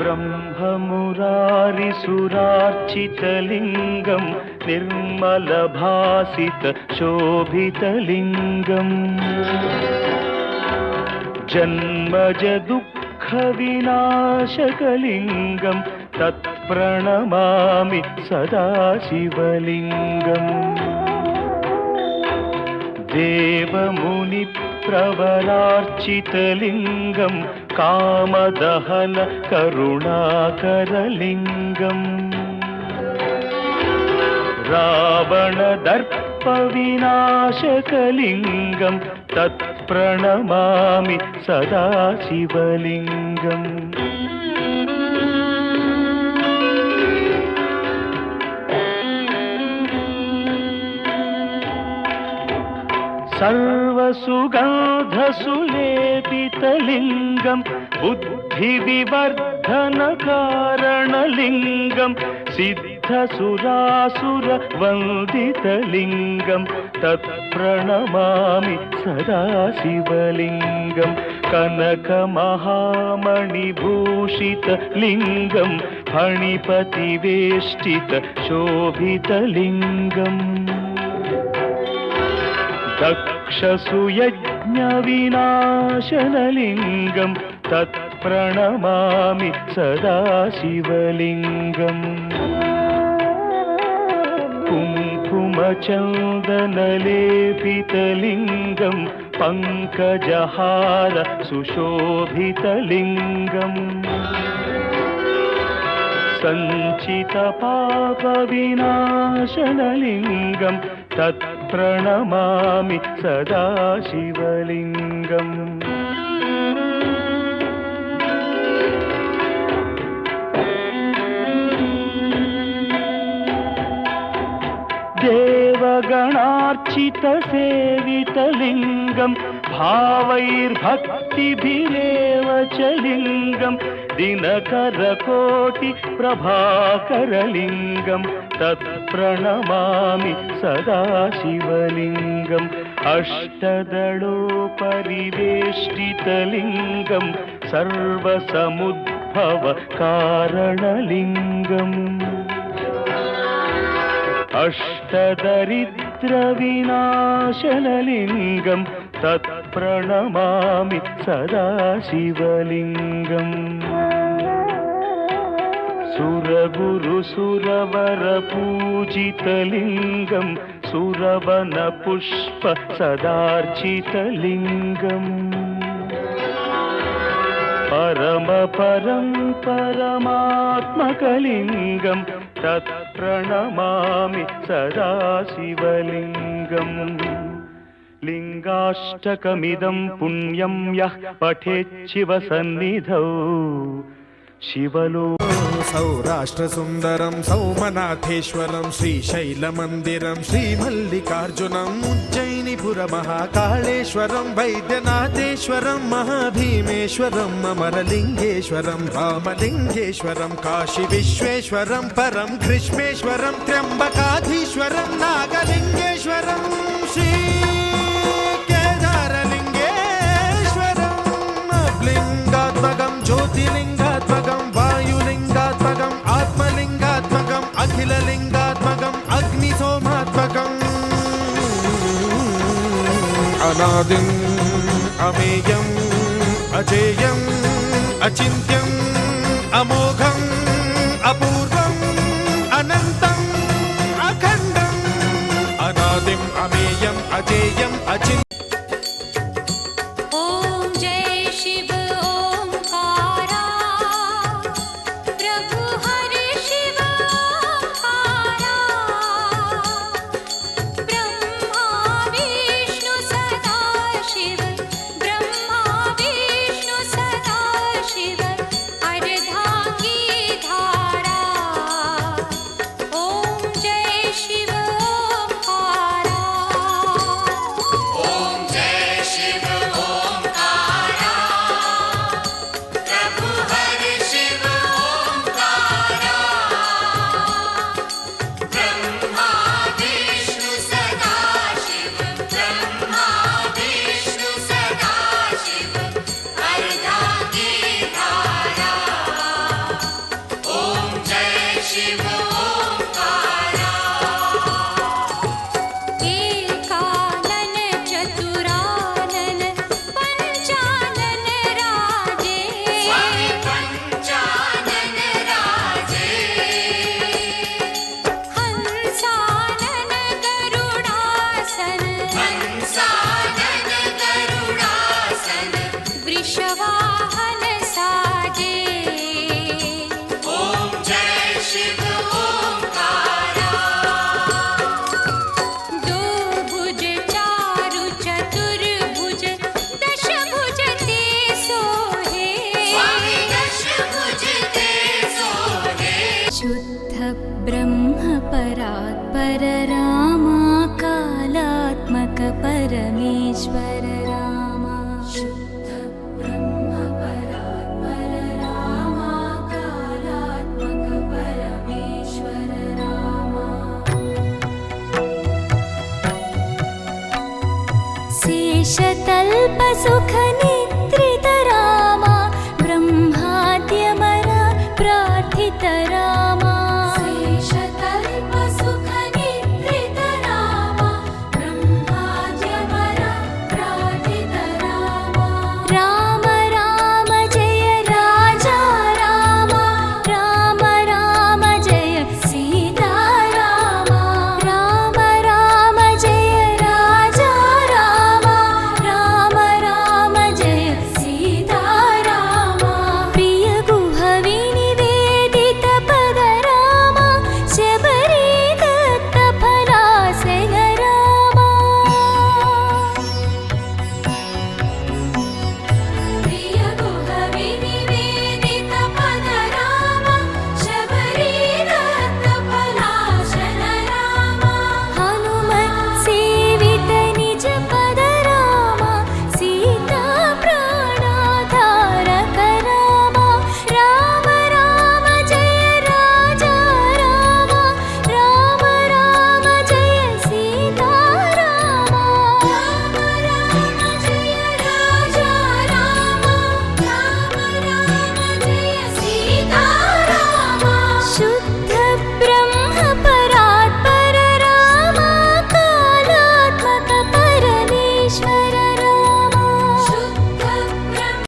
ब्रह्ममुरारिसुरार्चितलिङ्गं निर्मलभासितशोभितलिङ्गम् जन्मजदुःखविनाशकलिङ्गं तत्प्रणमामि सदा शिवलिङ्गम् देवमुनिप्रवरार्चितलिङ्गं कामदहन करुणाकरलिङ्गम् रावणदर्पविनाशकलिङ्गं तत्प्रणमामि सदा शिवलिङ्गम् सर्वसुगन्धसुलेपितलिङ्गं बुद्धिविवर्धनकारणलिङ्गं सिद्धसुरासुरवन्दितलिङ्गं तत्प्रणमामि सदा शिवलिङ्गं कनकमहामणिभूषितलिङ्गं फणिपतिवेष्टितशोभितलिङ्गम् दक्षसुयज्ञविनाशनलिङ्गं तत्प्रणमामि सदा शिवलिङ्गम् कुङ्कुमचन्दनलेपितलिङ्गं पङ्कजहार सुशोभितलिङ्गम् सञ्चितपापविनाशनलिङ्गं तत्प्रणमामि सदा शिवलिङ्गम् देवगणार्चितसेवितलिङ्गं भावैर्भक्तिभिरेव च लिङ्गं दिनकरकोटिप्रभाकरलिङ्गं तत्प्रणमामि सदा शिवलिङ्गम् अष्टदलोपरिवेष्टितलिङ्गं सर्वसमुद्भवकारणलिङ्गम् अष्टदरिद्रविनाशनलिङ्गं तत्प्रणमामि सदा शिवलिङ्गम् सुरगुरुसुरवरपूजितलिङ्गं सुरवनपुष्प सदार्चितलिङ्गम् परमात्मकलिङ्गं तत्प्रणमामि सदा शिवलिङ्गम् लिङ्गाष्टकमिदं पुण्यं यः पठेच्छिवसन्निधौ शिवलो सौराष्ट्रसुन्दरं सौमनाथेश्वरं श्रीशैलमन्दिरं श्रीमल्लिकार्जुनं उज्जयिनीपुरमहाकाळेश्वरं वैद्यनाथेश्वरं महाभीमेश्वरम् अमरलिङ्गेश्वरं रामलिङ्गेश्वरं काशीविश्वेश्वरं परं कृष्णेश्वरं त्र्यम्बकाधीश्वरं नागलिङ्गेश्वरं श्रीकेदारलिङ्गेश्वरं लिङ्गात्मकं ज्योतिलिङ्गात्मकं वायुलिङ्गात्मकम् आत्मलिङ्गात्मकम् अखिललिङ्गात्मकम् अग्निसोमात्मकम् अनादिम् अमेयम् अजेयम् अचिन्त्यम् अमोघम् अपूर्वम् अनन्तम् अखण्डम् अनादिम् अमेयम् अजेयम् अचिन्त्यम् ओम अल्पसुखनिवारणम्